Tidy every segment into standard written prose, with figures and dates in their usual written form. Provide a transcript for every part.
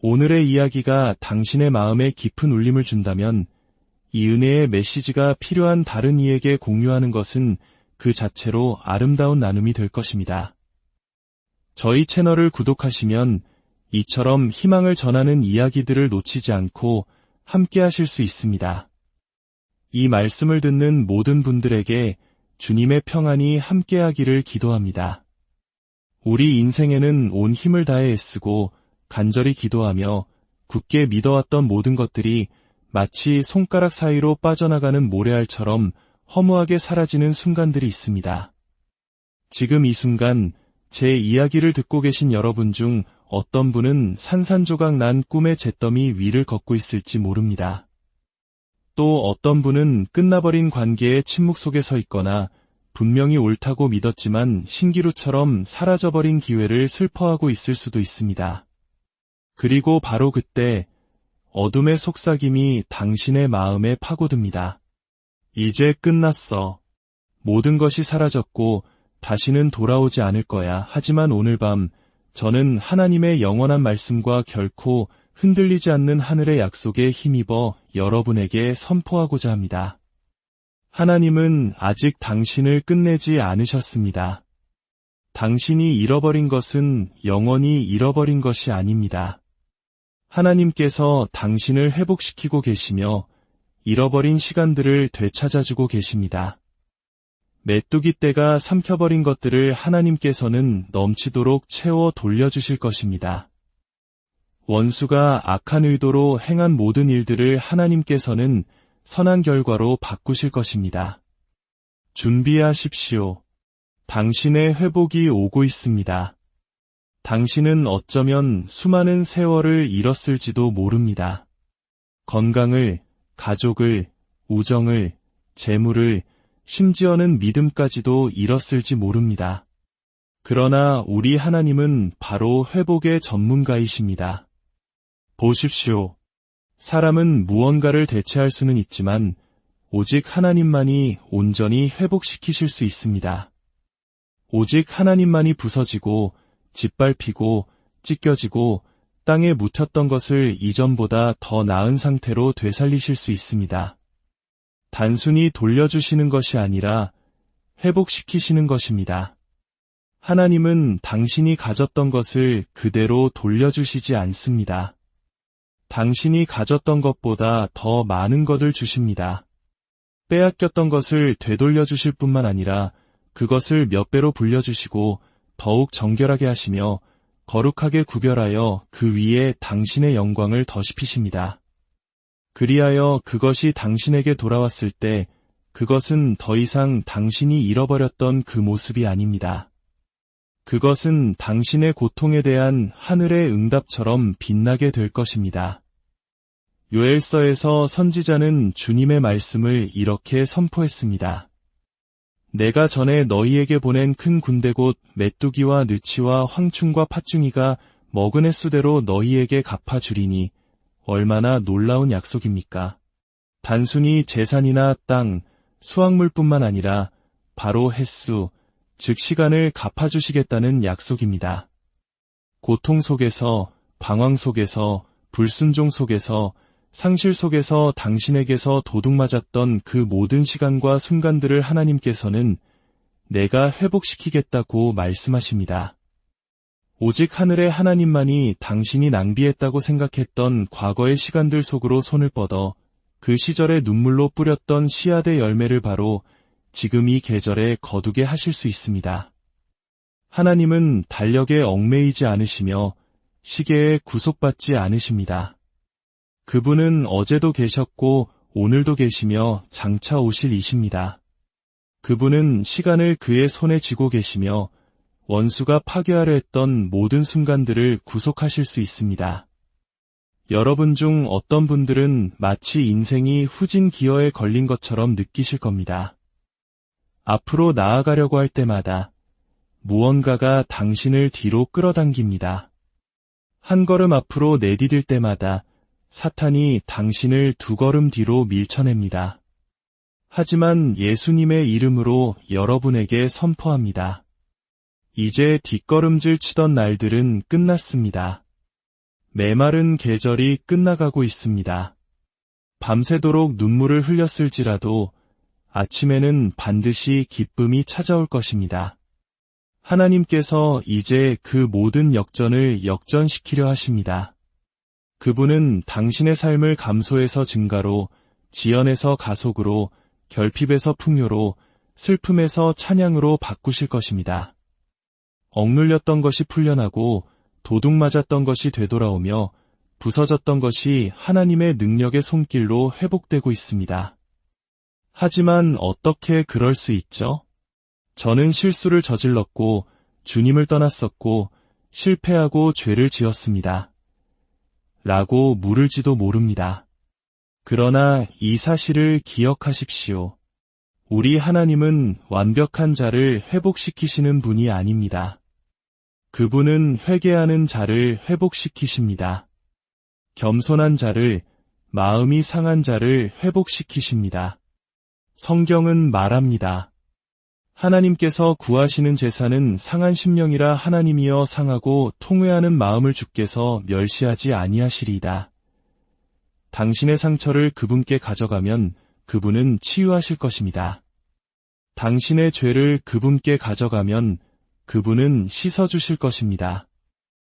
오늘의 이야기가 당신의 마음에 깊은 울림을 준다면 이 은혜의 메시지가 필요한 다른 이에게 공유하는 것은 그 자체로 아름다운 나눔이 될 것입니다. 저희 채널을 구독하시면 이처럼 희망을 전하는 이야기들을 놓치지 않고 함께 하실 수 있습니다. 이 말씀을 듣는 모든 분들에게 주님의 평안이 함께하기를 기도합니다. 우리 인생에는 온 힘을 다해 애쓰고 간절히 기도하며 굳게 믿어왔던 모든 것들이 마치 손가락 사이로 빠져나가는 모래알처럼 허무하게 사라지는 순간들이 있습니다. 지금 이 순간 제 이야기를 듣고 계신 여러분 중 어떤 분은 산산조각 난 꿈의 잿더미 위를 걷고 있을지 모릅니다. 또 어떤 분은 끝나버린 관계의 침묵 속에 서 있거나 분명히 옳다고 믿었지만 신기루처럼 사라져버린 기회를 슬퍼하고 있을 수도 있습니다. 그리고 바로 그때 어둠의 속삭임이 당신의 마음에 파고듭니다. 이제 끝났어. 모든 것이 사라졌고 다시는 돌아오지 않을 거야. 하지만 오늘 밤 저는 하나님의 영원한 말씀과 결코 흔들리지 않는 하늘의 약속에 힘입어 여러분에게 선포하고자 합니다. 하나님은 아직 당신을 끝내지 않으셨습니다. 당신이 잃어버린 것은 영원히 잃어버린 것이 아닙니다. 하나님께서 당신을 회복시키고 계시며 잃어버린 시간들을 되찾아주고 계십니다. 메뚜기 떼가 삼켜버린 것들을 하나님께서는 넘치도록 채워 돌려주실 것입니다. 원수가 악한 의도로 행한 모든 일들을 하나님께서는 선한 결과로 바꾸실 것입니다. 준비하십시오. 당신의 회복이 오고 있습니다. 당신은 어쩌면 수많은 세월을 잃었을지도 모릅니다. 건강을, 가족을, 우정을, 재물을, 심지어는 믿음까지도 잃었을지 모릅니다. 그러나 우리 하나님은 바로 회복의 전문가이십니다. 보십시오. 사람은 무언가를 대체할 수는 있지만 오직 하나님만이 온전히 회복시키실 수 있습니다. 오직 하나님만이 부서지고 짓밟히고 찢겨지고 땅에 묻혔던 것을 이전보다 더 나은 상태로 되살리실 수 있습니다. 단순히 돌려주시는 것이 아니라 회복시키시는 것입니다. 하나님은 당신이 가졌던 것을 그대로 돌려주시지 않습니다. 당신이 가졌던 것보다 더 많은 것을 주십니다. 빼앗겼던 것을 되돌려 주실 뿐만 아니라 그것을 몇 배로 불려주시고 더욱 정결하게 하시며 거룩하게 구별하여 그 위에 당신의 영광을 더시피십니다. 그리하여 그것이 당신에게 돌아왔을 때 그것은 더 이상 당신이 잃어버렸던 그 모습이 아닙니다. 그것은 당신의 고통에 대한 하늘의 응답처럼 빛나게 될 것입니다. 요엘서에서 선지자는 주님의 말씀을 이렇게 선포했습니다. 내가 전에 너희에게 보낸 큰 군대 곧 메뚜기와 느치와 황충과 팥중이가 먹은 횟수대로 너희에게 갚아주리니 얼마나 놀라운 약속입니까? 단순히 재산이나 땅, 수확물뿐만 아니라 바로 횟수, 즉 시간을 갚아주시겠다는 약속입니다. 고통 속에서, 방황 속에서, 불순종 속에서, 상실 속에서 당신에게서 도둑맞았던 그 모든 시간과 순간들을 하나님께서는 내가 회복시키겠다고 말씀하십니다. 오직 하늘의 하나님만이 당신이 낭비했다고 생각했던 과거의 시간들 속으로 손을 뻗어 그 시절의 눈물로 뿌렸던 씨앗의 열매를 바로 지금 이 계절에 거두게 하실 수 있습니다. 하나님은 달력에 얽매이지 않으시며 시계에 구속받지 않으십니다. 그분은 어제도 계셨고 오늘도 계시며 장차 오실 이십니다. 그분은 시간을 그의 손에 쥐고 계시며 원수가 파괴하려 했던 모든 순간들을 구속하실 수 있습니다. 여러분 중 어떤 분들은 마치 인생이 후진 기어에 걸린 것처럼 느끼실 겁니다. 앞으로 나아가려고 할 때마다 무언가가 당신을 뒤로 끌어당깁니다. 한 걸음 앞으로 내디딜 때마다 사탄이 당신을 두 걸음 뒤로 밀쳐냅니다. 하지만 예수님의 이름으로 여러분에게 선포합니다. 이제 뒷걸음질 치던 날들은 끝났습니다. 메마른 계절이 끝나가고 있습니다. 밤새도록 눈물을 흘렸을지라도 아침에는 반드시 기쁨이 찾아올 것입니다. 하나님께서 이제 그 모든 역전을 역전시키려 하십니다. 그분은 당신의 삶을 감소에서 증가로, 지연에서 가속으로, 결핍에서 풍요로, 슬픔에서 찬양으로 바꾸실 것입니다. 억눌렸던 것이 풀려나고 도둑 맞았던 것이 되돌아오며 부서졌던 것이 하나님의 능력의 손길로 회복되고 있습니다. 하지만 어떻게 그럴 수 있죠? 저는 실수를 저질렀고 주님을 떠났었고 실패하고 죄를 지었습니다. 라고 물을지도 모릅니다. 그러나 이 사실을 기억하십시오. 우리 하나님은 완벽한 자를 회복시키시는 분이 아닙니다. 그분은 회개하는 자를 회복시키십니다. 겸손한 자를, 마음이 상한 자를 회복시키십니다. 성경은 말합니다. 하나님께서 구하시는 제사는 상한 심령이라 하나님이여 상하고 통회하는 마음을 주께서 멸시하지 아니하시리이다. 당신의 상처를 그분께 가져가면 그분은 치유하실 것입니다. 당신의 죄를 그분께 가져가면 그분은 씻어주실 것입니다.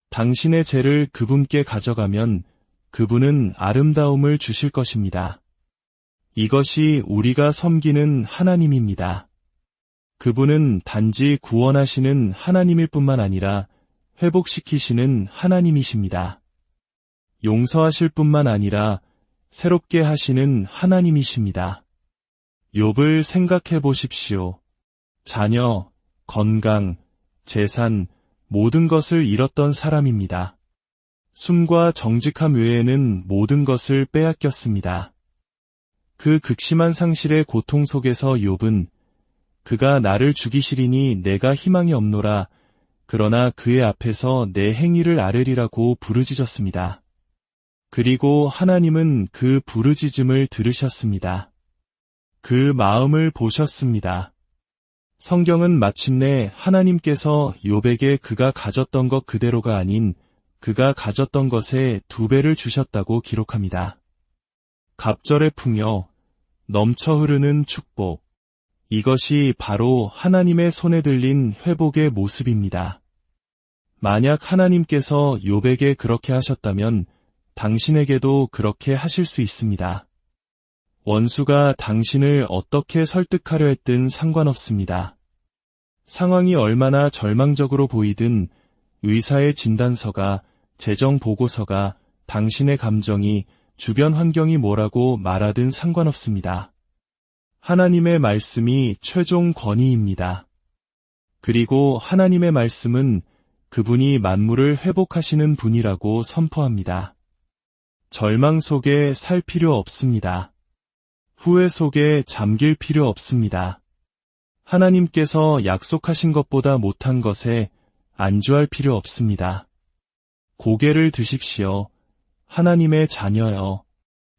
당신의 죄를 그분께 가져가면 그분은 아름다움을 주실 것입니다. 이것이 우리가 섬기는 하나님입니다. 그분은 단지 구원하시는 하나님일 뿐만 아니라 회복시키시는 하나님이십니다. 용서하실 뿐만 아니라 새롭게 하시는 하나님이십니다. 욥을 생각해 보십시오. 자녀, 건강, 재산, 모든 것을 잃었던 사람입니다. 숨과 정직함 외에는 모든 것을 빼앗겼습니다. 그 극심한 상실의 고통 속에서 욥은 그가 나를 죽이시리니 내가 희망이 없노라. 그러나 그의 앞에서 내 행위를 아뢰리라고 부르짖었습니다. 그리고 하나님은 그 부르짖음을 들으셨습니다. 그 마음을 보셨습니다. 성경은 마침내 하나님께서 욥에게 그가 가졌던 것 그대로가 아닌 그가 가졌던 것의 2배를 주셨다고 기록합니다. 갑절의 풍요, 넘쳐 흐르는 축복. 이것이 바로 하나님의 손에 들린 회복의 모습입니다. 만약 하나님께서 욥에게 그렇게 하셨다면 당신에게도 그렇게 하실 수 있습니다. 원수가 당신을 어떻게 설득하려 했든 상관없습니다. 상황이 얼마나 절망적으로 보이든 의사의 진단서가, 재정 보고서가, 당신의 감정이, 주변 환경이 뭐라고 말하든 상관없습니다. 하나님의 말씀이 최종 권위입니다. 그리고 하나님의 말씀은 그분이 만물을 회복하시는 분이라고 선포합니다. 절망 속에 살 필요 없습니다. 후회 속에 잠길 필요 없습니다. 하나님께서 약속하신 것보다 못한 것에 안주할 필요 없습니다. 고개를 드십시오. 하나님의 자녀여.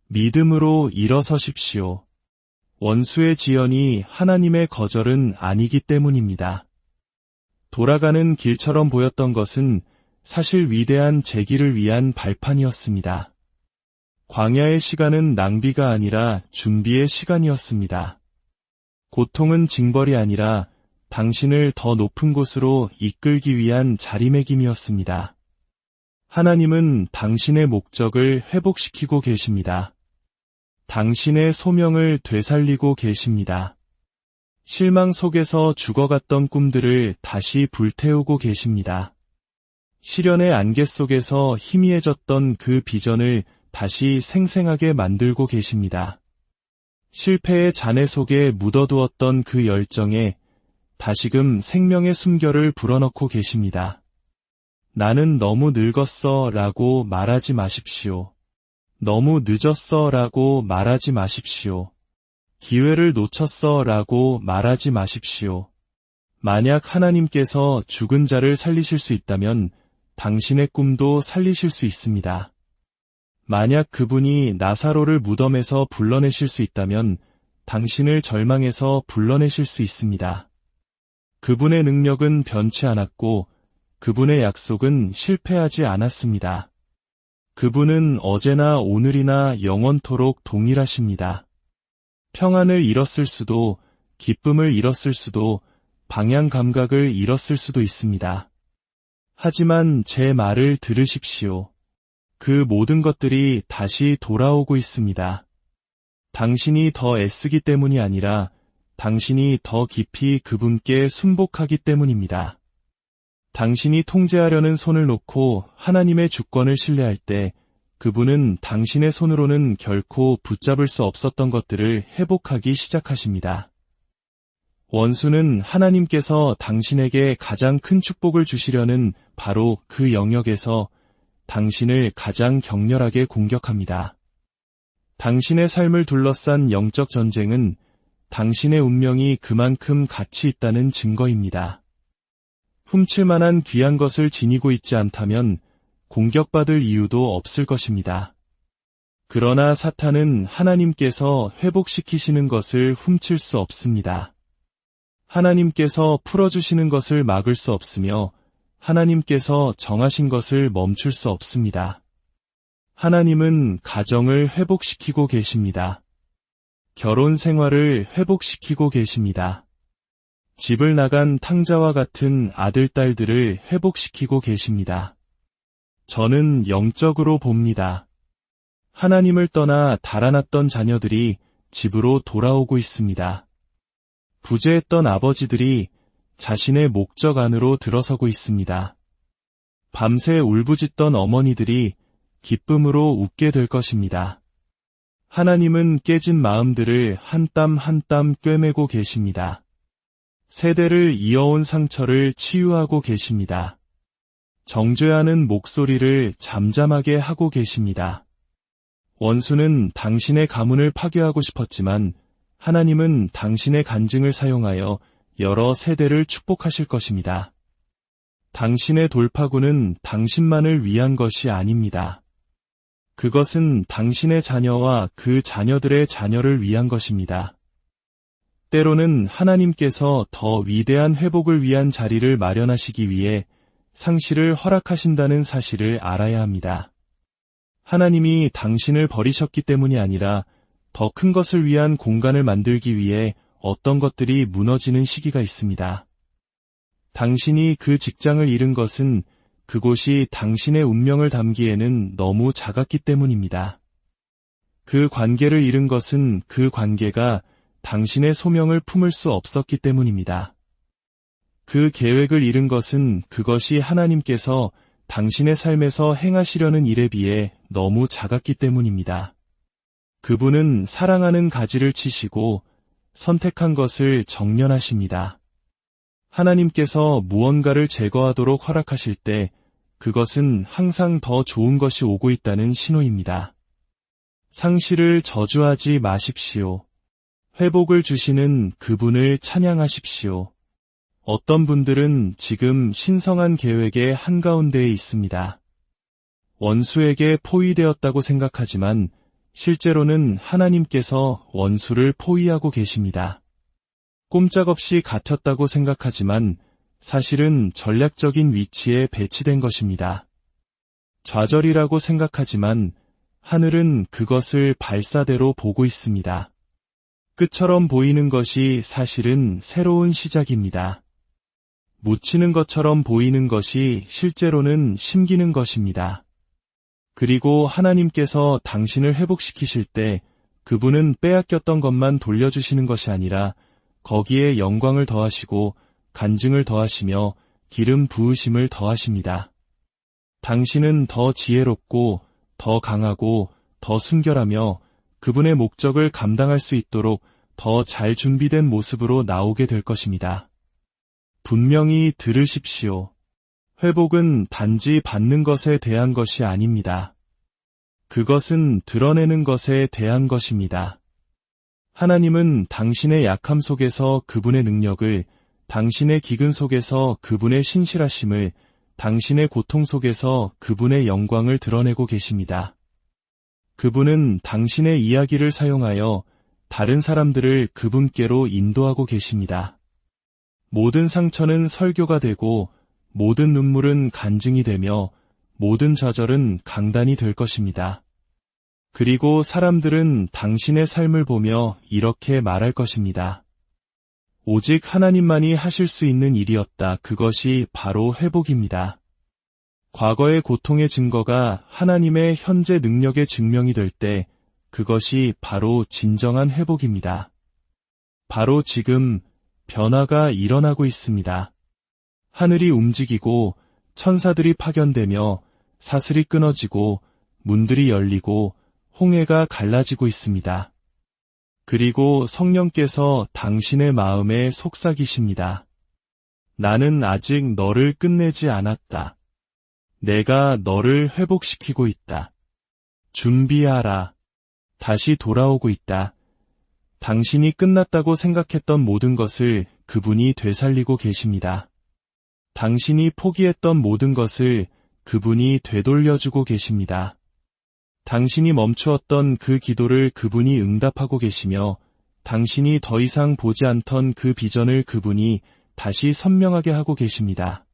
믿음으로 일어서십시오. 원수의 지연이 하나님의 거절은 아니기 때문입니다. 돌아가는 길처럼 보였던 것은 사실 위대한 재기를 위한 발판이었습니다. 광야의 시간은 낭비가 아니라 준비의 시간이었습니다. 고통은 징벌이 아니라 당신을 더 높은 곳으로 이끌기 위한 자리매김이었습니다. 하나님은 당신의 목적을 회복시키고 계십니다. 당신의 소명을 되살리고 계십니다. 실망 속에서 죽어갔던 꿈들을 다시 불태우고 계십니다. 시련의 안개 속에서 희미해졌던 그 비전을 다시 생생하게 만들고 계십니다. 실패의 잔해 속에 묻어두었던 그 열정에 다시금 생명의 숨결을 불어넣고 계십니다. 나는 너무 늙었어 라고 말하지 마십시오. 너무 늦었어 라고 말하지 마십시오. 기회를 놓쳤어 라고 말하지 마십시오. 만약 하나님께서 죽은 자를 살리실 수 있다면 당신의 꿈도 살리실 수 있습니다. 만약 그분이 나사로를 무덤에서 불러내실 수 있다면 당신을 절망에서 불러내실 수 있습니다. 그분의 능력은 변치 않았고 그분의 약속은 실패하지 않았습니다. 그분은 어제나 오늘이나 영원토록 동일하십니다. 평안을 잃었을 수도, 기쁨을 잃었을 수도, 방향 감각을 잃었을 수도 있습니다. 하지만 제 말을 들으십시오. 그 모든 것들이 다시 돌아오고 있습니다. 당신이 더 애쓰기 때문이 아니라 당신이 더 깊이 그분께 순복하기 때문입니다. 당신이 통제하려는 손을 놓고 하나님의 주권을 신뢰할 때 그분은 당신의 손으로는 결코 붙잡을 수 없었던 것들을 회복하기 시작하십니다. 원수는 하나님께서 당신에게 가장 큰 축복을 주시려는 바로 그 영역에서 당신을 가장 격렬하게 공격합니다. 당신의 삶을 둘러싼 영적 전쟁은 당신의 운명이 그만큼 가치 있다는 증거입니다. 훔칠 만한 귀한 것을 지니고 있지 않다면 공격받을 이유도 없을 것입니다. 그러나 사탄은 하나님께서 회복시키시는 것을 훔칠 수 없습니다. 하나님께서 풀어주시는 것을 막을 수 없으며 하나님께서 정하신 것을 멈출 수 없습니다. 하나님은 가정을 회복시키고 계십니다. 결혼 생활을 회복시키고 계십니다. 집을 나간 탕자와 같은 아들, 딸들을 회복시키고 계십니다. 저는 영적으로 봅니다. 하나님을 떠나 달아났던 자녀들이 집으로 돌아오고 있습니다. 부재했던 아버지들이 자신의 목적 안으로 들어서고 있습니다. 밤새 울부짖던 어머니들이 기쁨으로 웃게 될 것입니다. 하나님은 깨진 마음들을 한 땀 한 땀 꿰매고 계십니다. 세대를 이어온 상처를 치유하고 계십니다. 정죄하는 목소리를 잠잠하게 하고 계십니다. 원수는 당신의 가문을 파괴하고 싶었지만 하나님은 당신의 간증을 사용하여 여러 세대를 축복하실 것입니다. 당신의 돌파구는 당신만을 위한 것이 아닙니다. 그것은 당신의 자녀와 그 자녀들의 자녀를 위한 것입니다. 때로는 하나님께서 더 위대한 회복을 위한 자리를 마련하시기 위해 상실을 허락하신다는 사실을 알아야 합니다. 하나님이 당신을 버리셨기 때문이 아니라 더 큰 것을 위한 공간을 만들기 위해 어떤 것들이 무너지는 시기가 있습니다. 당신이 그 직장을 잃은 것은 그곳이 당신의 운명을 담기에는 너무 작았기 때문입니다. 그 관계를 잃은 것은 그 관계가 당신의 소명을 품을 수 없었기 때문입니다. 그 계획을 잃은 것은 그것이 하나님께서 당신의 삶에서 행하시려는 일에 비해 너무 작았기 때문입니다. 그분은 사랑하는 가지를 치시고 선택한 것을 정련하십니다. 하나님께서 무언가를 제거하도록 허락하실 때 그것은 항상 더 좋은 것이 오고 있다는 신호입니다. 상실을 저주하지 마십시오. 회복을 주시는 그분을 찬양하십시오. 어떤 분들은 지금 신성한 계획의 한가운데에 있습니다. 원수에게 포위되었다고 생각하지만 실제로는 하나님께서 원수를 포위하고 계십니다. 꼼짝없이 갇혔다고 생각하지만 사실은 전략적인 위치에 배치된 것입니다. 좌절이라고 생각하지만 하늘은 그것을 발사대로 보고 있습니다. 끝처럼 보이는 것이 사실은 새로운 시작입니다. 묻히는 것처럼 보이는 것이 실제로는 심기는 것입니다. 그리고 하나님께서 당신을 회복시키실 때 그분은 빼앗겼던 것만 돌려주시는 것이 아니라 거기에 영광을 더하시고 간증을 더하시며 기름 부으심을 더하십니다. 당신은 더 지혜롭고 더 강하고 더 순결하며 그분의 목적을 감당할 수 있도록 더 잘 준비된 모습으로 나오게 될 것입니다. 분명히 들으십시오. 회복은 단지 받는 것에 대한 것이 아닙니다. 그것은 드러내는 것에 대한 것입니다. 하나님은 당신의 약함 속에서 그분의 능력을, 당신의 기근 속에서 그분의 신실하심을, 당신의 고통 속에서 그분의 영광을 드러내고 계십니다. 그분은 당신의 이야기를 사용하여 다른 사람들을 그분께로 인도하고 계십니다. 모든 상처는 설교가 되고 모든 눈물은 간증이 되며 모든 좌절은 강단이 될 것입니다. 그리고 사람들은 당신의 삶을 보며 이렇게 말할 것입니다. 오직 하나님만이 하실 수 있는 일이었다. 그것이 바로 회복입니다. 과거의 고통의 증거가 하나님의 현재 능력의 증명이 될 때 그것이 바로 진정한 회복입니다. 바로 지금 변화가 일어나고 있습니다. 하늘이 움직이고 천사들이 파견되며 사슬이 끊어지고 문들이 열리고 홍해가 갈라지고 있습니다. 그리고 성령께서 당신의 마음에 속삭이십니다. 나는 아직 너를 끝내지 않았다. 내가 너를 회복시키고 있다. 준비하라. 다시 돌아오고 있다. 당신이 끝났다고 생각했던 모든 것을 그분이 되살리고 계십니다. 당신이 포기했던 모든 것을 그분이 되돌려주고 계십니다. 당신이 멈추었던 그 기도를 그분이 응답하고 계시며 당신이 더 이상 보지 않던 그 비전을 그분이 다시 선명하게 하고 계십니다.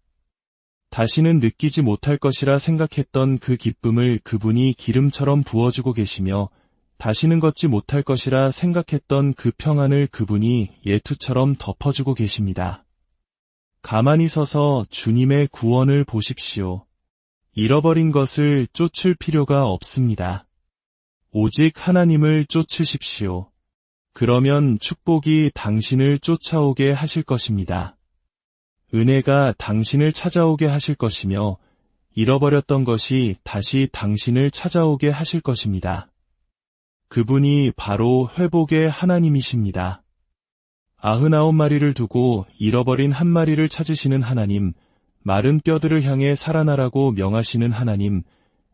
다시는 느끼지 못할 것이라 생각했던 그 기쁨을 그분이 기름처럼 부어주고 계시며 다시는 걷지 못할 것이라 생각했던 그 평안을 그분이 예투처럼 덮어주고 계십니다. 가만히 서서 주님의 구원을 보십시오. 잃어버린 것을 쫓을 필요가 없습니다. 오직 하나님을 쫓으십시오. 그러면 축복이 당신을 쫓아오게 하실 것입니다. 은혜가 당신을 찾아오게 하실 것이며 잃어버렸던 것이 다시 당신을 찾아오게 하실 것입니다. 그분이 바로 회복의 하나님이십니다. 99마리를 두고 잃어버린 한 마리를 찾으시는 하나님, 마른 뼈들을 향해 살아나라고 명하시는 하나님,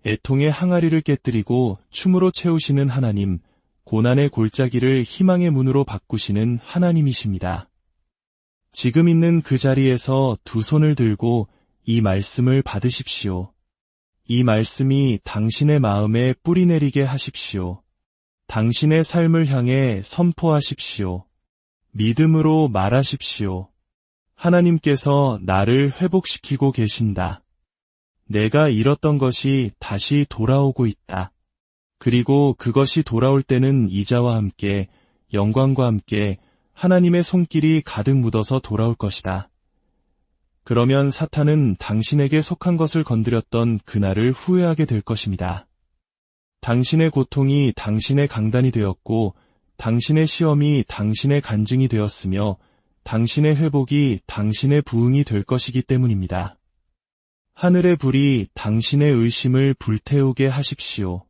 애통의 항아리를 깨뜨리고 춤으로 채우시는 하나님, 고난의 골짜기를 희망의 문으로 바꾸시는 하나님이십니다. 지금 있는 그 자리에서 두 손을 들고 이 말씀을 받으십시오. 이 말씀이 당신의 마음에 뿌리내리게 하십시오. 당신의 삶을 향해 선포하십시오. 믿음으로 말하십시오. 하나님께서 나를 회복시키고 계신다. 내가 잃었던 것이 다시 돌아오고 있다. 그리고 그것이 돌아올 때는 이자와 함께, 영광과 함께 하나님의 손길이 가득 묻어서 돌아올 것이다. 그러면 사탄은 당신에게 속한 것을 건드렸던 그날을 후회하게 될 것입니다. 당신의 고통이 당신의 강단이 되었고 당신의 시험이 당신의 간증이 되었으며 당신의 회복이 당신의 부흥이 될 것이기 때문입니다. 하늘의 불이 당신의 의심을 불태우게 하십시오.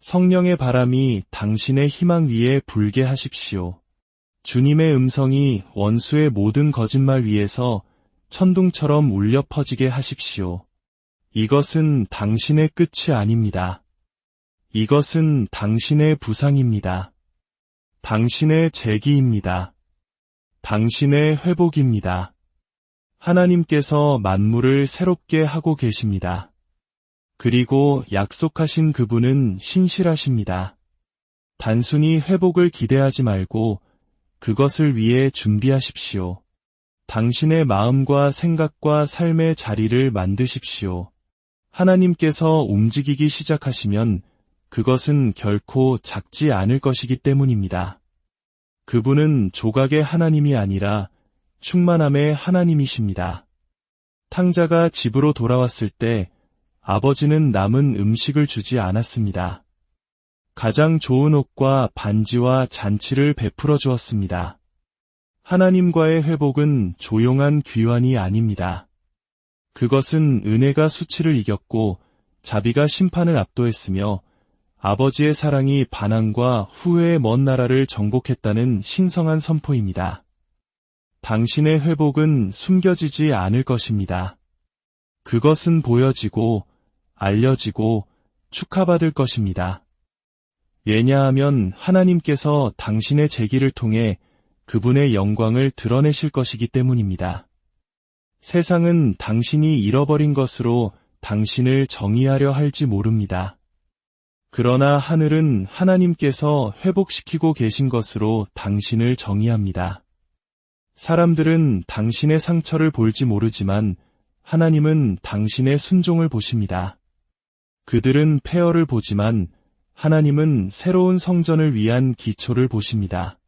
성령의 바람이 당신의 희망 위에 불게 하십시오. 주님의 음성이 원수의 모든 거짓말 위에서 천둥처럼 울려 퍼지게 하십시오. 이것은 당신의 끝이 아닙니다. 이것은 당신의 부상입니다. 당신의 재기입니다. 당신의 회복입니다. 하나님께서 만물을 새롭게 하고 계십니다. 그리고 약속하신 그분은 신실하십니다. 단순히 회복을 기대하지 말고 그것을 위해 준비하십시오. 당신의 마음과 생각과 삶의 자리를 만드십시오. 하나님께서 움직이기 시작하시면 그것은 결코 작지 않을 것이기 때문입니다. 그분은 조각의 하나님이 아니라 충만함의 하나님이십니다. 탕자가 집으로 돌아왔을 때 아버지는 남은 음식을 주지 않았습니다. 가장 좋은 옷과 반지와 잔치를 베풀어 주었습니다. 하나님과의 회복은 조용한 귀환이 아닙니다. 그것은 은혜가 수치를 이겼고 자비가 심판을 압도했으며 아버지의 사랑이 반항과 후회의 먼 나라를 정복했다는 신성한 선포입니다. 당신의 회복은 숨겨지지 않을 것입니다. 그것은 보여지고 알려지고 축하받을 것입니다. 왜냐하면 하나님께서 당신의 재기를 통해 그분의 영광을 드러내실 것이기 때문입니다. 세상은 당신이 잃어버린 것으로 당신을 정의하려 할지 모릅니다. 그러나 하늘은 하나님께서 회복시키고 계신 것으로 당신을 정의합니다. 사람들은 당신의 상처를 볼지 모르지만 하나님은 당신의 순종을 보십니다. 그들은 폐허를 보지만 하나님은 새로운 성전을 위한 기초를 보십니다.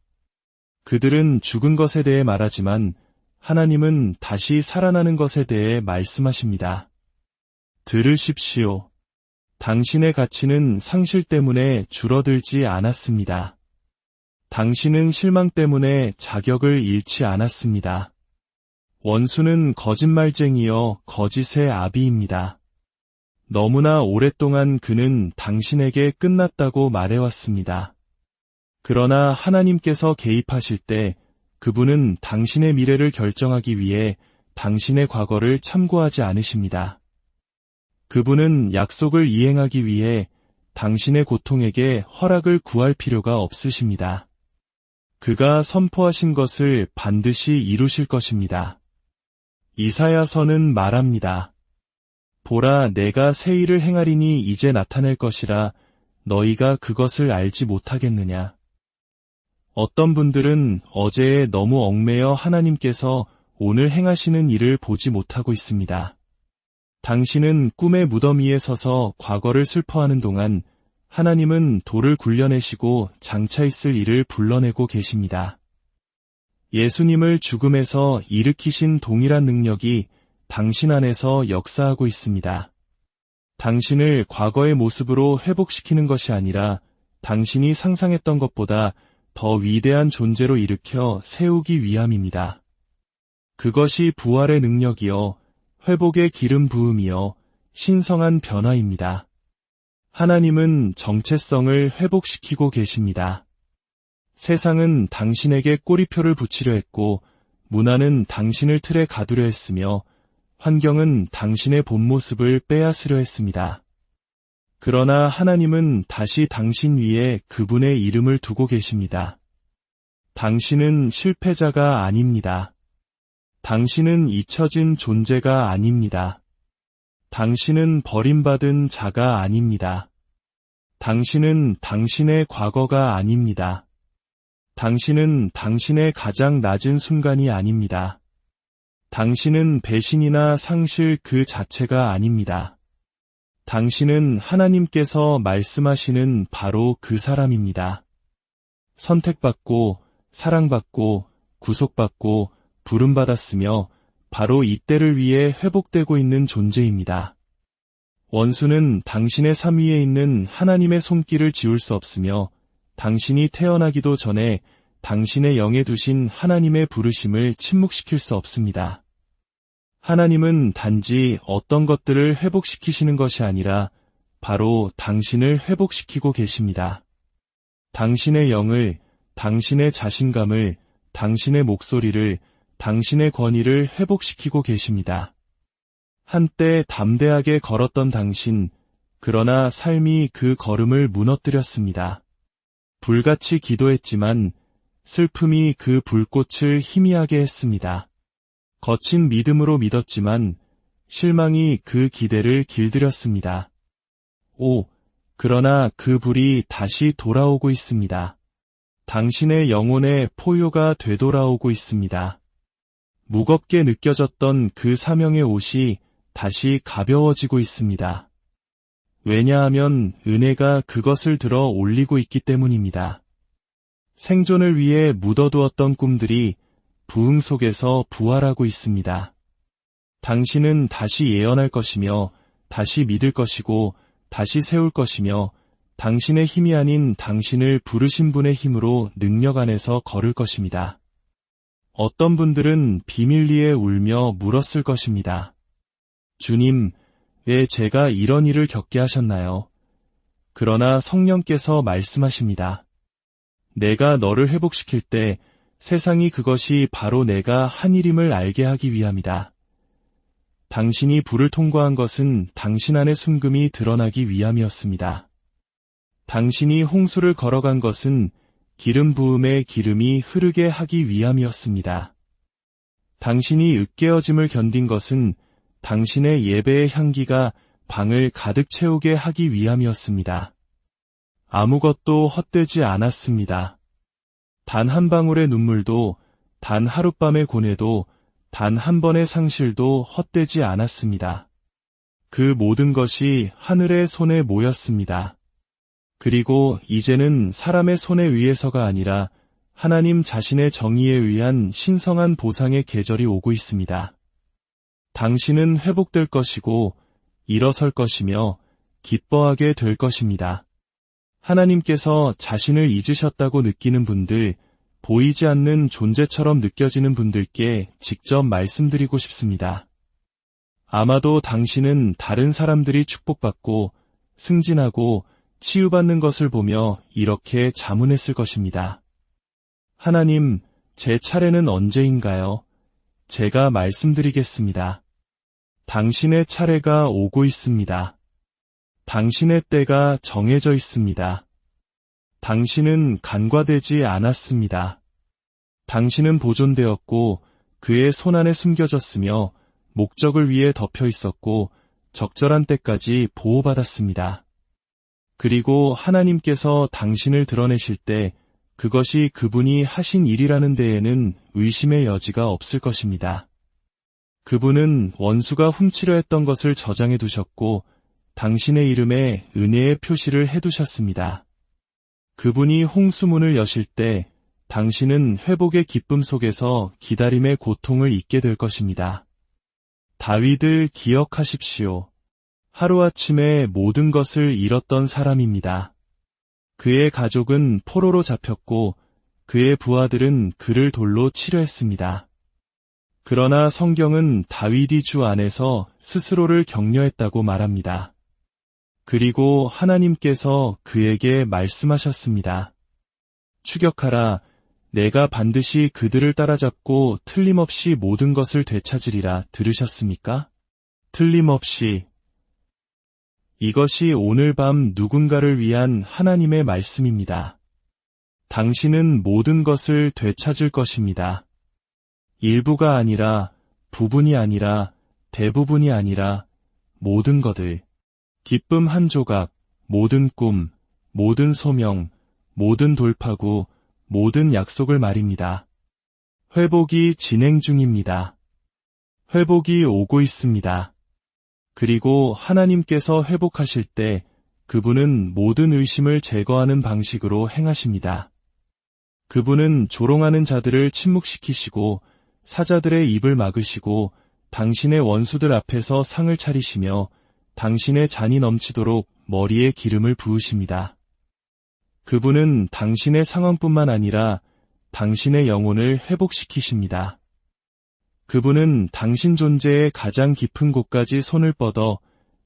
그들은 죽은 것에 대해 말하지만 하나님은 다시 살아나는 것에 대해 말씀하십니다. 들으십시오. 당신의 가치는 상실 때문에 줄어들지 않았습니다. 당신은 실망 때문에 자격을 잃지 않았습니다. 원수는 거짓말쟁이여 거짓의 아비입니다. 너무나 오랫동안 그는 당신에게 끝났다고 말해왔습니다. 그러나 하나님께서 개입하실 때 그분은 당신의 미래를 결정하기 위해 당신의 과거를 참고하지 않으십니다. 그분은 약속을 이행하기 위해 당신의 고통에게 허락을 구할 필요가 없으십니다. 그가 선포하신 것을 반드시 이루실 것입니다. 이사야서는 말합니다. 보라, 내가 새 일을 행하리니 이제 나타낼 것이라 너희가 그것을 알지 못하겠느냐. 어떤 분들은 어제에 너무 얽매여 하나님께서 오늘 행하시는 일을 보지 못하고 있습니다. 당신은 꿈의 무덤 위에 서서 과거를 슬퍼하는 동안 하나님은 돌을 굴려내시고 장차 있을 일을 불러내고 계십니다. 예수님을 죽음에서 일으키신 동일한 능력이 당신 안에서 역사하고 있습니다. 당신을 과거의 모습으로 회복시키는 것이 아니라 당신이 상상했던 것보다 더 위대한 존재로 일으켜 세우기 위함입니다. 그것이 부활의 능력이요, 회복의 기름 부음이요, 신성한 변화입니다. 하나님은 정체성을 회복시키고 계십니다. 세상은 당신에게 꼬리표를 붙이려 했고, 문화는 당신을 틀에 가두려 했으며, 환경은 당신의 본 모습을 빼앗으려 했습니다. 그러나 하나님은 다시 당신 위에 그분의 이름을 두고 계십니다. 당신은 실패자가 아닙니다. 당신은 잊혀진 존재가 아닙니다. 당신은 버림받은 자가 아닙니다. 당신은 당신의 과거가 아닙니다. 당신은 당신의 가장 낮은 순간이 아닙니다. 당신은 배신이나 상실 그 자체가 아닙니다. 당신은 하나님께서 말씀하시는 바로 그 사람입니다. 선택받고, 사랑받고, 구속받고, 부름받았으며 바로 이때를 위해 회복되고 있는 존재입니다. 원수는 당신의 삶 위에 있는 하나님의 손길을 지울 수 없으며 당신이 태어나기도 전에 당신의 영에 두신 하나님의 부르심을 침묵시킬 수 없습니다. 하나님은 단지 어떤 것들을 회복시키시는 것이 아니라 바로 당신을 회복시키고 계십니다. 당신의 영을, 당신의 자신감을, 당신의 목소리를, 당신의 권위를 회복시키고 계십니다. 한때 담대하게 걸었던 당신, 그러나 삶이 그 걸음을 무너뜨렸습니다. 불같이 기도했지만 슬픔이 그 불꽃을 희미하게 했습니다. 거친 믿음으로 믿었지만 실망이 그 기대를 길들였습니다. 그러나 그 불이 다시 돌아오고 있습니다. 당신의 영혼의 포효가 되돌아오고 있습니다. 무겁게 느껴졌던 그 사명의 옷이 다시 가벼워지고 있습니다. 왜냐하면 은혜가 그것을 들어 올리고 있기 때문입니다. 생존을 위해 묻어두었던 꿈들이 부흥 속에서 부활하고 있습니다. 당신은 다시 예언할 것이며 다시 믿을 것이고 다시 세울 것이며 당신의 힘이 아닌 당신을 부르신 분의 힘으로 능력 안에서 걸을 것입니다. 어떤 분들은 비밀리에 울며 물었을 것입니다. 주님, 왜 제가 이런 일을 겪게 하셨나요? 그러나 성령께서 말씀하십니다. 내가 너를 회복시킬 때 세상이 그것이 바로 내가 한 일임을 알게 하기 위함이다. 당신이 불을 통과한 것은 당신 안의 순금이 드러나기 위함이었습니다. 당신이 홍수를 걸어간 것은 기름 부음의 기름이 흐르게 하기 위함이었습니다. 당신이 으깨어짐을 견딘 것은 당신의 예배의 향기가 방을 가득 채우게 하기 위함이었습니다. 아무것도 헛되지 않았습니다. 단 한 방울의 눈물도, 단 하룻밤의 고뇌도, 단 한 번의 상실도 헛되지 않았습니다. 그 모든 것이 하늘의 손에 모였습니다. 그리고 이제는 사람의 손에 의해서가 아니라 하나님 자신의 정의에 의한 신성한 보상의 계절이 오고 있습니다. 당신은 회복될 것이고 일어설 것이며 기뻐하게 될 것입니다. 하나님께서 자신을 잊으셨다고 느끼는 분들, 보이지 않는 존재처럼 느껴지는 분들께 직접 말씀드리고 싶습니다. 아마도 당신은 다른 사람들이 축복받고 승진하고 치유받는 것을 보며 이렇게 자문했을 것입니다. 하나님, 제 차례는 언제인가요? 제가 말씀드리겠습니다. 당신의 차례가 오고 있습니다. 당신의 때가 정해져 있습니다. 당신은 간과되지 않았습니다. 당신은 보존되었고 그의 손안에 숨겨졌으며 목적을 위해 덮여 있었고 적절한 때까지 보호받았습니다. 그리고 하나님께서 당신을 드러내실 때 그것이 그분이 하신 일이라는 데에는 의심의 여지가 없을 것입니다. 그분은 원수가 훔치려 했던 것을 저장해 두셨고 당신의 이름에 은혜의 표시를 해두셨습니다. 그분이 홍수문을 여실 때 당신은 회복의 기쁨 속에서 기다림의 고통을 잊게 될 것입니다. 다윗을 기억하십시오. 하루아침에 모든 것을 잃었던 사람입니다. 그의 가족은 포로로 잡혔고 그의 부하들은 그를 돌로 치려 했습니다. 그러나 성경은 다윗이 주 안에서 스스로를 격려했다고 말합니다. 그리고 하나님께서 그에게 말씀하셨습니다. 추격하라, 내가 반드시 그들을 따라잡고 틀림없이 모든 것을 되찾으리라. 들으셨습니까? 틀림없이. 이것이 오늘 밤 누군가를 위한 하나님의 말씀입니다. 당신은 모든 것을 되찾을 것입니다. 일부가 아니라, 부분이 아니라, 대부분이 아니라, 모든 것들. 기쁨 한 조각, 모든 꿈, 모든 소명, 모든 돌파구, 모든 약속을 말입니다. 회복이 진행 중입니다. 회복이 오고 있습니다. 그리고 하나님께서 회복하실 때 그분은 모든 의심을 제거하는 방식으로 행하십니다. 그분은 조롱하는 자들을 침묵시키시고 사자들의 입을 막으시고 당신의 원수들 앞에서 상을 차리시며 당신의 잔이 넘치도록 머리에 기름을 부으십니다. 그분은 당신의 상황뿐만 아니라 당신의 영혼을 회복시키십니다. 그분은 당신 존재의 가장 깊은 곳까지 손을 뻗어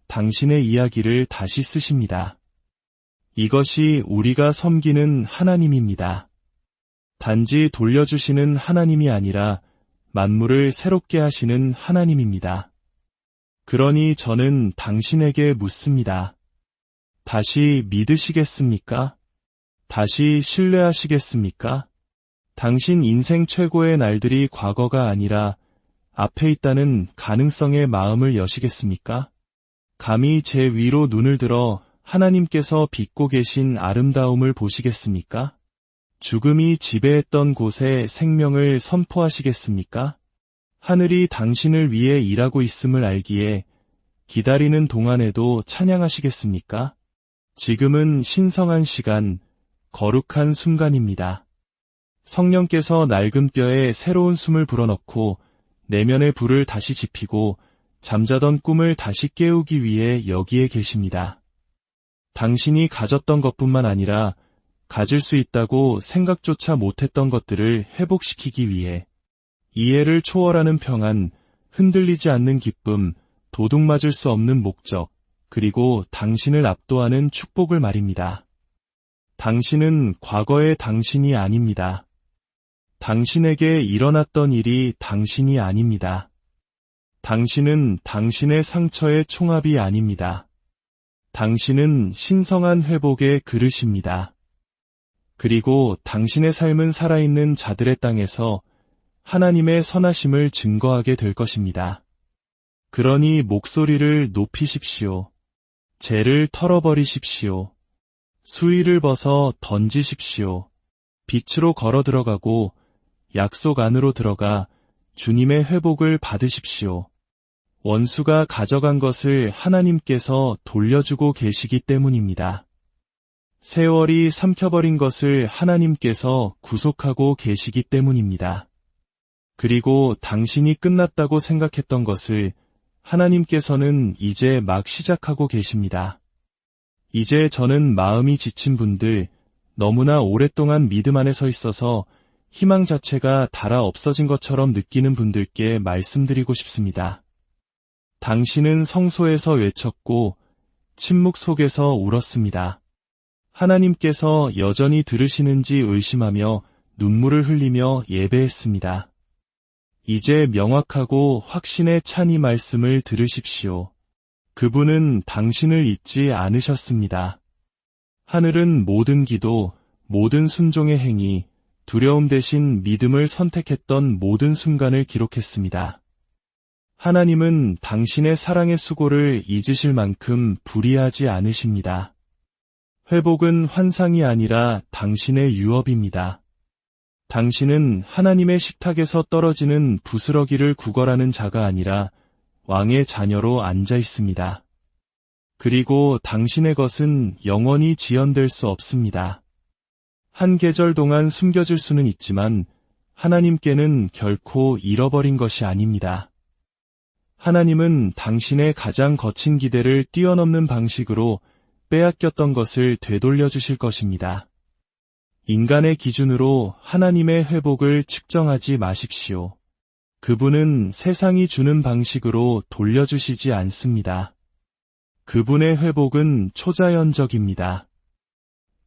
당신의 이야기를 다시 쓰십니다. 이것이 우리가 섬기는 하나님입니다. 단지 돌려주시는 하나님이 아니라 만물을 새롭게 하시는 하나님입니다. 그러니 저는 당신에게 묻습니다. 다시 믿으시겠습니까? 다시 신뢰하시겠습니까? 당신 인생 최고의 날들이 과거가 아니라 앞에 있다는 가능성의 마음을 여시겠습니까? 감히 제 위로 눈을 들어 하나님께서 빚고 계신 아름다움을 보시겠습니까? 죽음이 지배했던 곳에 생명을 선포하시겠습니까? 하늘이 당신을 위해 일하고 있음을 알기에 기다리는 동안에도 찬양하시겠습니까? 지금은 신성한 시간, 거룩한 순간입니다. 성령께서 낡은 뼈에 새로운 숨을 불어넣고 내면의 불을 다시 지피고 잠자던 꿈을 다시 깨우기 위해 여기에 계십니다. 당신이 가졌던 것뿐만 아니라 가질 수 있다고 생각조차 못했던 것들을 회복시키기 위해 이해를 초월하는 평안, 흔들리지 않는 기쁨, 도둑맞을 수 없는 목적, 그리고 당신을 압도하는 축복을 말입니다. 당신은 과거의 당신이 아닙니다. 당신에게 일어났던 일이 당신이 아닙니다. 당신은 당신의 상처의 총합이 아닙니다. 당신은 신성한 회복의 그릇입니다. 그리고 당신의 삶은 살아있는 자들의 땅에서 하나님의 선하심을 증거하게 될 것입니다. 그러니 목소리를 높이십시오. 죄를 털어버리십시오. 수의를 벗어 던지십시오. 빛으로 걸어 들어가고 약속 안으로 들어가 주님의 회복을 받으십시오. 원수가 가져간 것을 하나님께서 돌려주고 계시기 때문입니다. 세월이 삼켜버린 것을 하나님께서 구속하고 계시기 때문입니다. 그리고 당신이 끝났다고 생각했던 것을 하나님께서는 이제 막 시작하고 계십니다. 이제 저는 마음이 지친 분들, 너무나 오랫동안 믿음 안에 서 있어서 희망 자체가 닳아 없어진 것처럼 느끼는 분들께 말씀드리고 싶습니다. 당신은 성소에서 외쳤고 침묵 속에서 울었습니다. 하나님께서 여전히 들으시는지 의심하며 눈물을 흘리며 예배했습니다. 이제 명확하고 확신에 찬 이 말씀을 들으십시오. 그분은 당신을 잊지 않으셨습니다. 하늘은 모든 기도, 모든 순종의 행위, 두려움 대신 믿음을 선택했던 모든 순간을 기록했습니다. 하나님은 당신의 사랑의 수고를 잊으실 만큼 불의하지 않으십니다. 회복은 환상이 아니라 당신의 유업입니다. 당신은 하나님의 식탁에서 떨어지는 부스러기를 구걸하는 자가 아니라 왕의 자녀로 앉아 있습니다. 그리고 당신의 것은 영원히 지연될 수 없습니다. 한 계절 동안 숨겨질 수는 있지만 하나님께는 결코 잃어버린 것이 아닙니다. 하나님은 당신의 가장 거친 기대를 뛰어넘는 방식으로 빼앗겼던 것을 되돌려 주실 것입니다. 인간의 기준으로 하나님의 회복을 측정하지 마십시오. 그분은 세상이 주는 방식으로 돌려주시지 않습니다. 그분의 회복은 초자연적입니다.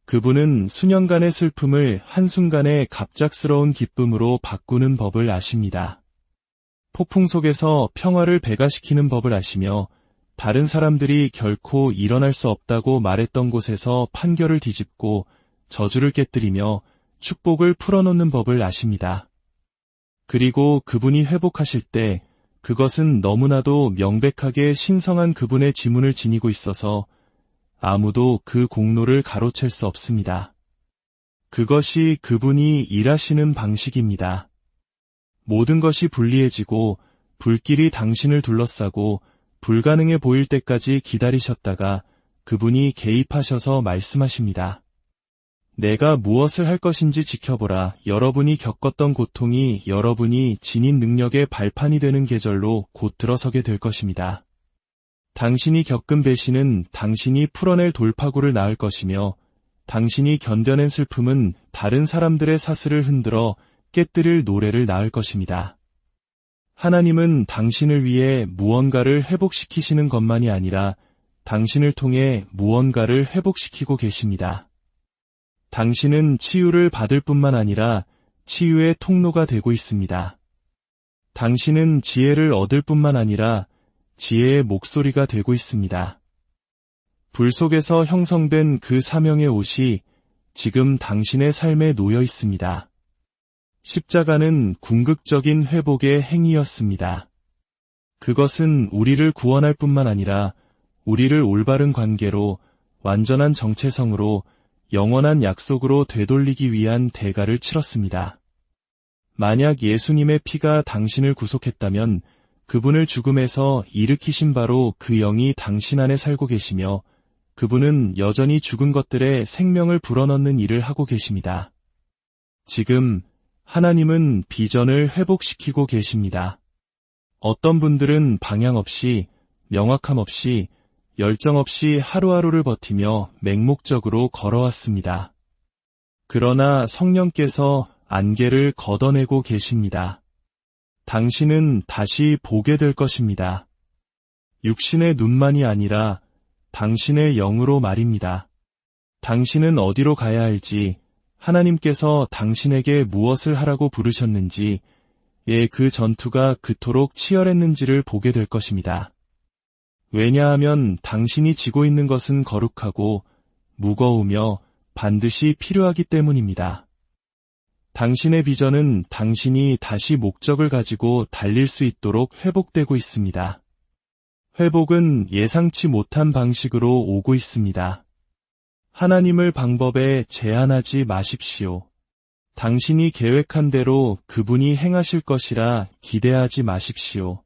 그분은 수년간의 슬픔을 한순간에 갑작스러운 기쁨으로 바꾸는 법을 아십니다. 폭풍 속에서 평화를 배가시키는 법을 아시며 다른 사람들이 결코 일어날 수 없다고 말했던 곳에서 판결을 뒤집고 저주를 깨뜨리며 축복을 풀어놓는 법을 아십니다. 그리고 그분이 회복하실 때 그것은 너무나도 명백하게 신성한 그분의 지문을 지니고 있어서 아무도 그 공로를 가로챌 수 없습니다. 그것이 그분이 일하시는 방식입니다. 모든 것이 불리해지고 불길이 당신을 둘러싸고 불가능해 보일 때까지 기다리셨다가 그분이 개입하셔서 말씀하십니다. 내가 무엇을 할 것인지 지켜보라. 여러분이 겪었던 고통이 여러분이 지닌 능력의 발판이 되는 계절로 곧 들어서게 될 것입니다. 당신이 겪은 배신은 당신이 풀어낼 돌파구를 낳을 것이며 당신이 견뎌낸 슬픔은 다른 사람들의 사슬을 흔들어 깨뜨릴 노래를 낳을 것입니다. 하나님은 당신을 위해 무언가를 회복시키시는 것만이 아니라 당신을 통해 무언가를 회복시키고 계십니다. 당신은 치유를 받을 뿐만 아니라 치유의 통로가 되고 있습니다. 당신은 지혜를 얻을 뿐만 아니라 지혜의 목소리가 되고 있습니다. 불 속에서 형성된 그 사명의 옷이 지금 당신의 삶에 놓여 있습니다. 십자가는 궁극적인 회복의 행위였습니다. 그것은 우리를 구원할 뿐만 아니라 우리를 올바른 관계로, 완전한 정체성으로, 영원한 약속으로 되돌리기 위한 대가를 치렀습니다. 만약 예수님의 피가 당신을 구속했다면 그분을 죽음에서 일으키신 바로 그 영이 당신 안에 살고 계시며 그분은 여전히 죽은 것들의 생명을 불어넣는 일을 하고 계십니다. 지금 하나님은 비전을 회복시키고 계십니다. 어떤 분들은 방향 없이, 명확함 없이, 열정 없이 하루하루를 버티며 맹목적으로 걸어왔습니다. 그러나 성령께서 안개를 걷어내고 계십니다. 당신은 다시 보게 될 것입니다. 육신의 눈만이 아니라 당신의 영으로 말입니다. 당신은 어디로 가야 할지, 하나님께서 당신에게 무엇을 하라고 부르셨는지, 그 전투가 그토록 치열했는지를 보게 될 것입니다. 왜냐하면 당신이 지고 있는 것은 거룩하고 무거우며 반드시 필요하기 때문입니다. 당신의 비전은 당신이 다시 목적을 가지고 달릴 수 있도록 회복되고 있습니다. 회복은 예상치 못한 방식으로 오고 있습니다. 하나님을 방법에 제한하지 마십시오. 당신이 계획한 대로 그분이 행하실 것이라 기대하지 마십시오.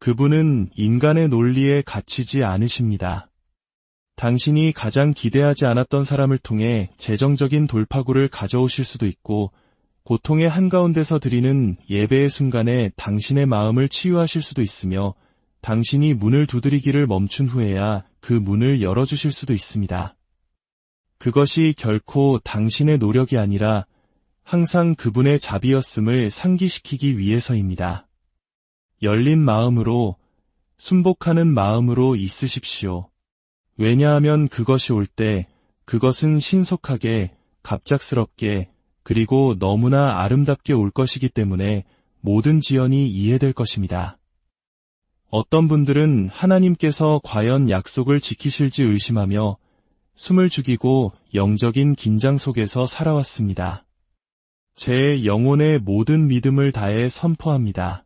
그분은 인간의 논리에 갇히지 않으십니다. 당신이 가장 기대하지 않았던 사람을 통해 재정적인 돌파구를 가져오실 수도 있고, 고통의 한가운데서 드리는 예배의 순간에 당신의 마음을 치유하실 수도 있으며, 당신이 문을 두드리기를 멈춘 후에야 그 문을 열어주실 수도 있습니다. 그것이 결코 당신의 노력이 아니라 항상 그분의 자비였음을 상기시키기 위해서입니다. 열린 마음으로, 순복하는 마음으로 있으십시오. 왜냐하면 그것이 올 때 그것은 신속하게, 갑작스럽게, 그리고 너무나 아름답게 올 것이기 때문에 모든 지연이 이해될 것입니다. 어떤 분들은 하나님께서 과연 약속을 지키실지 의심하며 숨을 죽이고 영적인 긴장 속에서 살아왔습니다. 제 영혼의 모든 믿음을 다해 선포합니다.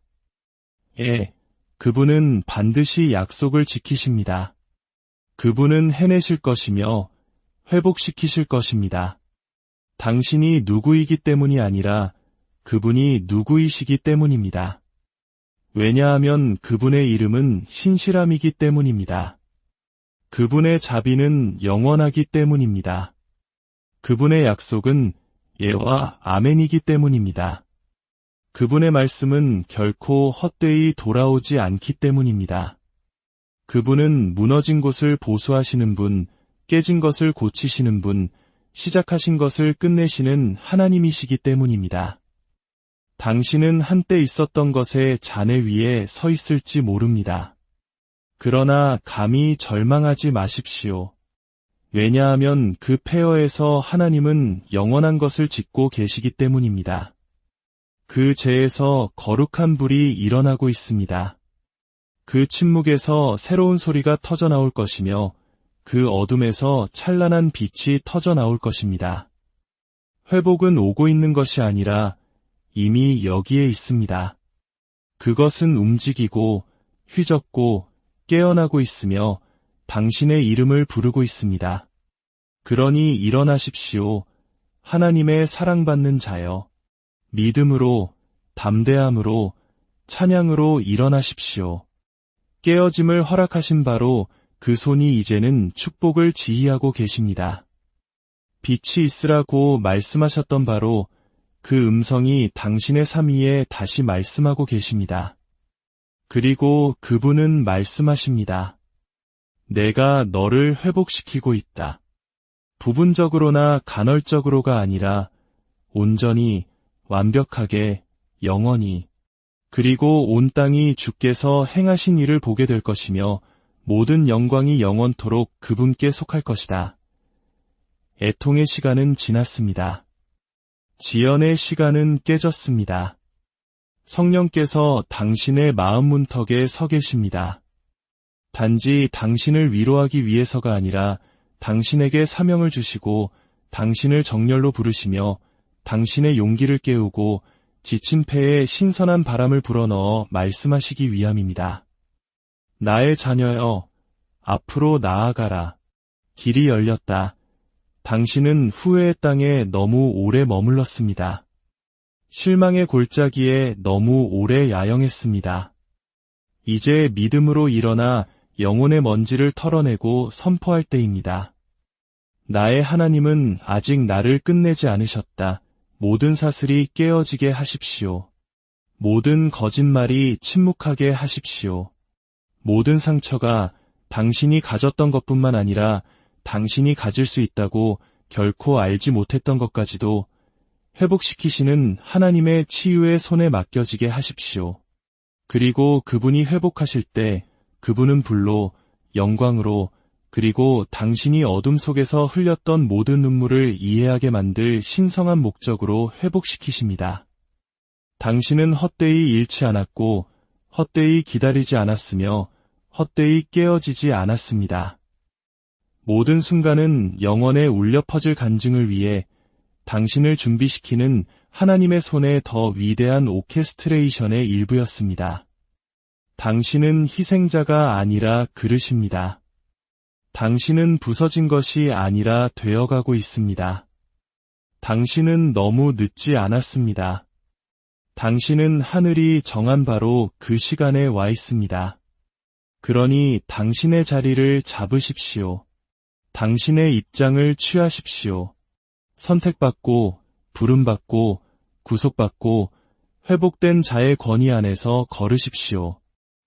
그분은 반드시 약속을 지키십니다. 그분은 해내실 것이며 회복시키실 것입니다. 당신이 누구이기 때문이 아니라 그분이 누구이시기 때문입니다. 왜냐하면 그분의 이름은 신실함이기 때문입니다. 그분의 자비는 영원하기 때문입니다. 그분의 약속은 예와 아멘이기 때문입니다. 그분의 말씀은 결코 헛되이 돌아오지 않기 때문입니다. 그분은 무너진 곳을 보수하시는 분, 깨진 것을 고치시는 분, 시작하신 것을 끝내시는 하나님이시기 때문입니다. 당신은 한때 있었던 것의 잔해 위에 서 있을지 모릅니다. 그러나 감히 절망하지 마십시오. 왜냐하면 그 폐허에서 하나님은 영원한 것을 짓고 계시기 때문입니다. 그 재에서 거룩한 불이 일어나고 있습니다. 그 침묵에서 새로운 소리가 터져나올 것이며 그 어둠에서 찬란한 빛이 터져나올 것입니다. 회복은 오고 있는 것이 아니라 이미 여기에 있습니다. 그것은 움직이고 휘젓고 깨어나고 있으며 당신의 이름을 부르고 있습니다. 그러니 일어나십시오. 하나님의 사랑받는 자여. 믿음으로, 담대함으로, 찬양으로 일어나십시오. 깨어짐을 허락하신 바로 그 손이 이제는 축복을 지휘하고 계십니다. 빛이 있으라고 말씀하셨던 바로 그 음성이 당신의 삶 위에 다시 말씀하고 계십니다. 그리고 그분은 말씀하십니다. 내가 너를 회복시키고 있다. 부분적으로나 간헐적으로가 아니라 온전히, 완벽하게, 영원히, 그리고 온 땅이 주께서 행하신 일을 보게 될 것이며 모든 영광이 영원토록 그분께 속할 것이다. 애통의 시간은 지났습니다. 지연의 시간은 깨졌습니다. 성령께서 당신의 마음 문턱에 서 계십니다. 단지 당신을 위로하기 위해서가 아니라 당신에게 사명을 주시고 당신을 정렬로 부르시며 당신의 용기를 깨우고 지친 폐에 신선한 바람을 불어넣어 말씀하시기 위함입니다. 나의 자녀여, 앞으로 나아가라. 길이 열렸다. 당신은 후회의 땅에 너무 오래 머물렀습니다. 실망의 골짜기에 너무 오래 야영했습니다. 이제 믿음으로 일어나 영혼의 먼지를 털어내고 선포할 때입니다. 나의 하나님은 아직 나를 끝내지 않으셨다. 모든 사슬이 깨어지게 하십시오. 모든 거짓말이 침묵하게 하십시오. 모든 상처가 당신이 가졌던 것뿐만 아니라 당신이 가질 수 있다고 결코 알지 못했던 것까지도 회복시키시는 하나님의 치유의 손에 맡겨지게 하십시오. 그리고 그분이 회복하실 때 그분은 불로, 영광으로, 그리고 당신이 어둠 속에서 흘렸던 모든 눈물을 이해하게 만들 신성한 목적으로 회복시키십니다. 당신은 헛되이 잃지 않았고 헛되이 기다리지 않았으며 헛되이 깨어지지 않았습니다. 모든 순간은 영원에 울려 퍼질 간증을 위해 당신을 준비시키는 하나님의 손에 더 위대한 오케스트레이션의 일부였습니다. 당신은 희생자가 아니라 그릇입니다. 당신은 부서진 것이 아니라 되어가고 있습니다. 당신은 너무 늦지 않았습니다. 당신은 하늘이 정한 바로 그 시간에 와 있습니다. 그러니 당신의 자리를 잡으십시오. 당신의 입장을 취하십시오. 선택받고, 부름받고, 구속받고, 회복된 자의 권위 안에서 걸으십시오.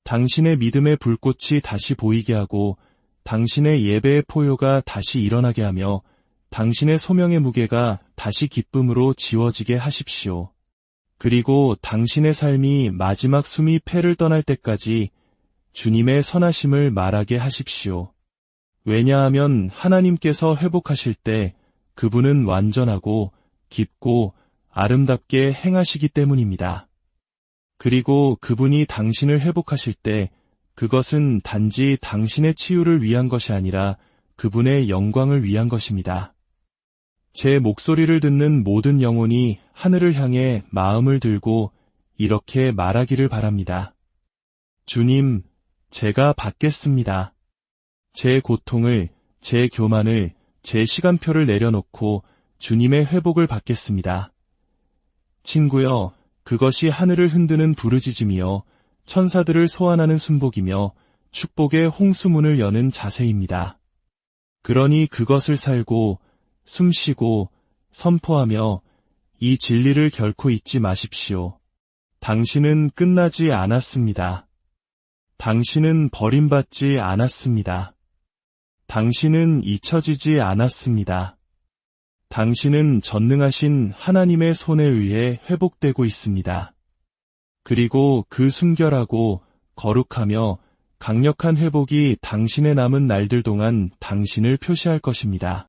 당신의 믿음의 불꽃이 다시 보이게 하고, 당신의 예배의 포효가 다시 일어나게 하며, 당신의 소명의 무게가 다시 기쁨으로 지워지게 하십시오. 그리고 당신의 삶이 마지막 숨이 폐를 떠날 때까지 주님의 선하심을 말하게 하십시오. 왜냐하면 하나님께서 회복하실 때 그분은 완전하고 깊고 아름답게 행하시기 때문입니다. 그리고 그분이 당신을 회복하실 때 그것은 단지 당신의 치유를 위한 것이 아니라 그분의 영광을 위한 것입니다. 제 목소리를 듣는 모든 영혼이 하늘을 향해 마음을 들고 이렇게 말하기를 바랍니다. 주님, 제가 받겠습니다. 제 고통을, 제 교만을, 제 시간표를 내려놓고 주님의 회복을 받겠습니다. 친구여, 그것이 하늘을 흔드는 부르짖음이요 천사들을 소환하는 순복이며 축복의 홍수문을 여는 자세입니다. 그러니 그것을 살고 숨쉬고 선포하며 이 진리를 결코 잊지 마십시오. 당신은 끝나지 않았습니다. 당신은 버림받지 않았습니다. 당신은 잊혀지지 않았습니다. 당신은 전능하신 하나님의 손에 의해 회복되고 있습니다. 그리고 그 순결하고 거룩하며 강력한 회복이 당신의 남은 날들 동안 당신을 표시할 것입니다.